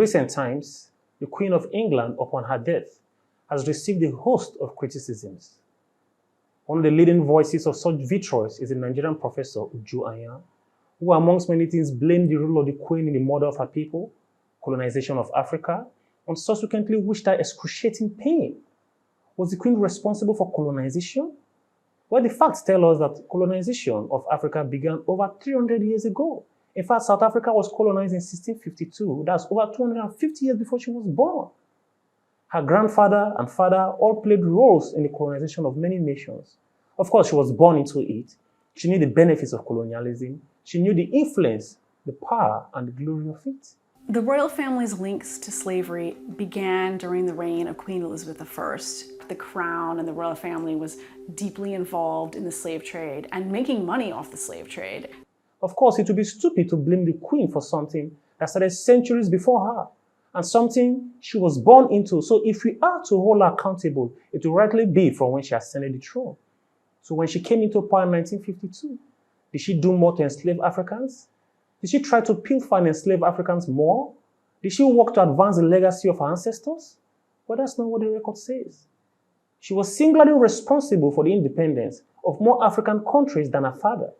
recent times, the Queen of England, upon her death, has received a host of criticisms. One of the leading voices of such vitriol is a Nigerian professor, Anya, who amongst many things blamed the rule of the Queen in the murder of her people, colonization of Africa, and subsequently wished her excruciating pain. Was the Queen responsible for colonization? Well, the facts tell us that colonization of Africa began over 300 years ago. In fact, South Africa was colonized in 1652. That's over 250 years before she was born. Her grandfather and father all played roles in the colonization of many nations. Of course, she was born into it. She knew the benefits of colonialism. She knew the influence, the power, and the glory of it. The royal family's links to slavery began during the reign of Queen Elizabeth I. The crown and the royal family was deeply involved in the slave trade and making money off the slave trade. Of course, it would be stupid to blame the Queen for something that started centuries before her and something she was born into. So if we are to hold her accountable, it will rightly be from when she ascended the throne. So when she came into power in 1952, did she do more to enslave Africans? Did she try to pilfer and enslave Africans more? Did she work to advance the legacy of her ancestors? Well, that's not what the record says. She was singularly responsible for the independence of more African countries than her father,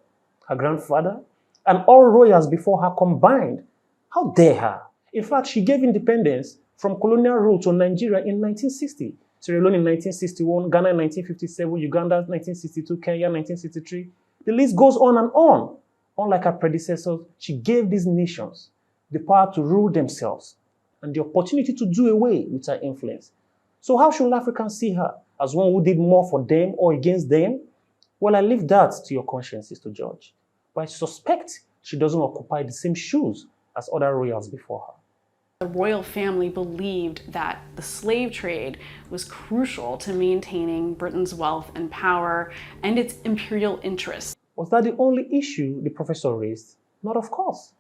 her grandfather, and all royals before her combined. How dare her? In fact, she gave independence from colonial rule to Nigeria in 1960, Sierra Leone in 1961, Ghana in 1957, Uganda 1962, Kenya 1963. The list goes on and on. Unlike her predecessors, she gave these nations the power to rule themselves and the opportunity to do away with her influence. So how should Africans see her? As one who did more for them or against them? Well, I leave that to your consciences to judge. But I suspect she doesn't occupy the same shoes as other royals before her. The royal family believed that the slave trade was crucial to maintaining Britain's wealth and power and its imperial interests. Was that the only issue the professor raised? Not of course.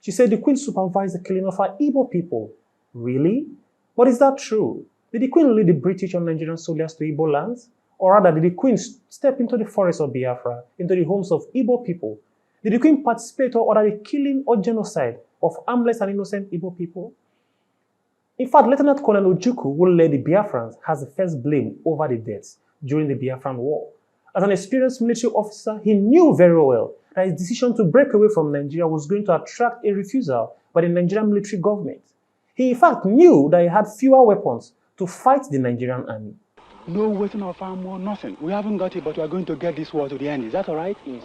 She said the Queen supervised the killing of her Igbo people. Really? But is that true? Did the Queen lead the British or Nigerian soldiers to Igbo lands? Or rather, did the Queen step into the forests of Biafra, into the homes of Igbo people? Did the Queen participate or order the killing or genocide of harmless and innocent Igbo people? In fact, Lieutenant Colonel Ojukwu, who led the Biafrans, has the first blame over the deaths during the Biafran War. As an experienced military officer, he knew very well that his decision to break away from Nigeria was going to attract a refusal by the Nigerian military government. He in fact knew that he had fewer weapons to fight the Nigerian army. No weapon of armor, nothing. We haven't got it, but we are going to get this war to the end. Is that all right? Yes.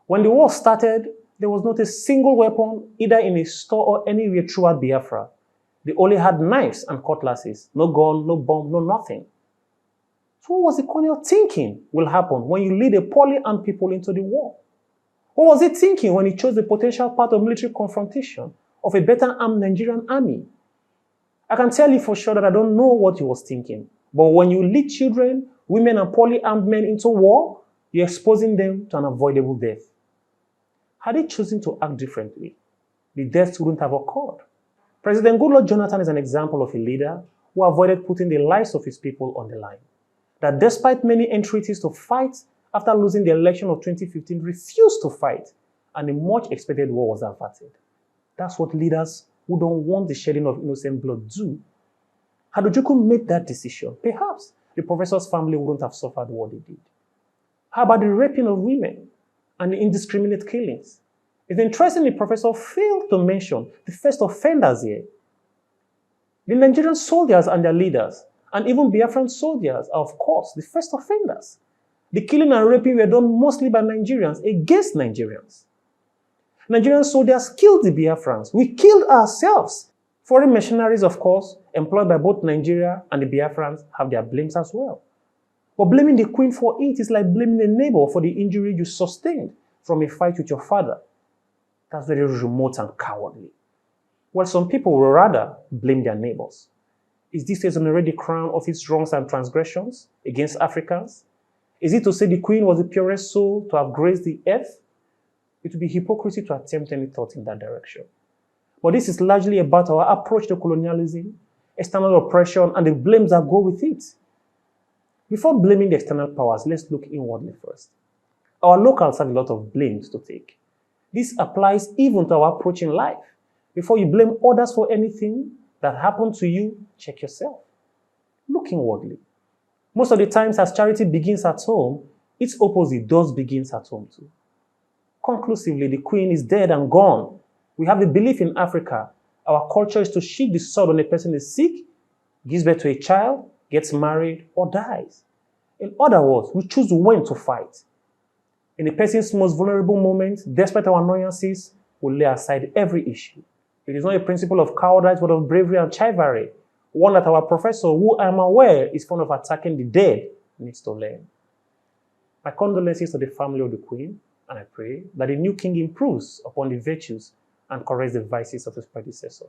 When the war started, there was not a single weapon either in a store or anywhere throughout Biafra. They only had knives and cutlasses. No gun, no bomb, no nothing. So what was the Colonial thinking will happen when you lead a poorly armed people into the war? What was he thinking when he chose the potential path of military confrontation of a better armed Nigerian army? I can tell you for sure that I don't know what he was thinking. But when you lead children, women, and poorly armed men into war, you're exposing them to an avoidable death. Had he chosen to act differently, the deaths wouldn't have occurred. President Goodluck Jonathan is an example of a leader who avoided putting the lives of his people on the line. That despite many entreaties to fight after losing the election of 2015, refused to fight, and a much expected war was averted. That's what leaders who don't want the shedding of innocent blood do. Had Ojukwu made that decision, perhaps the professor's family wouldn't have suffered what they did. How about the raping of women and the indiscriminate killings? It's interesting the professor failed to mention the first offenders here. The Nigerian soldiers and their leaders, and even Biafran soldiers are, of course, the first offenders. The killing and raping were done mostly by Nigerians against Nigerians. Nigerian soldiers killed the Biafrans. We killed ourselves. Foreign mercenaries, of course, employed by both Nigeria and the Biafrans, have their blames as well. But blaming the Queen for it is like blaming a neighbor for the injury you sustained from a fight with your father. That's very remote and cowardly. Well, some people will rather blame their neighbors. Is this to exonerate the crown of its wrongs and transgressions against Africans? Is it to say the Queen was the purest soul to have graced the earth? It would be hypocrisy to attempt any thought in that direction. But this is largely about our approach to colonialism, external oppression, and the blames that go with it. Before blaming the external powers, let's look inwardly first. Our locals have a lot of blames to take. This applies even to our approach in life. Before you blame others for anything that happened to you, check yourself. Look inwardly. Most of the times as charity begins at home, its opposite does begins at home too. Conclusively, the queen is dead and gone. We have the belief in Africa. Our culture is to sheathe the sword when a person is sick, gives birth to a child, gets married, or dies. In other words, we choose when to fight. In a person's most vulnerable moment, despite our annoyances, we lay aside every issue. It is not a principle of cowardice, but of bravery and chivalry. One that our professor, who I am aware is fond of attacking the dead, needs to learn. My condolences to the family of the Queen, and I pray that the new king improves upon the virtues and corrects the vices of his predecessors.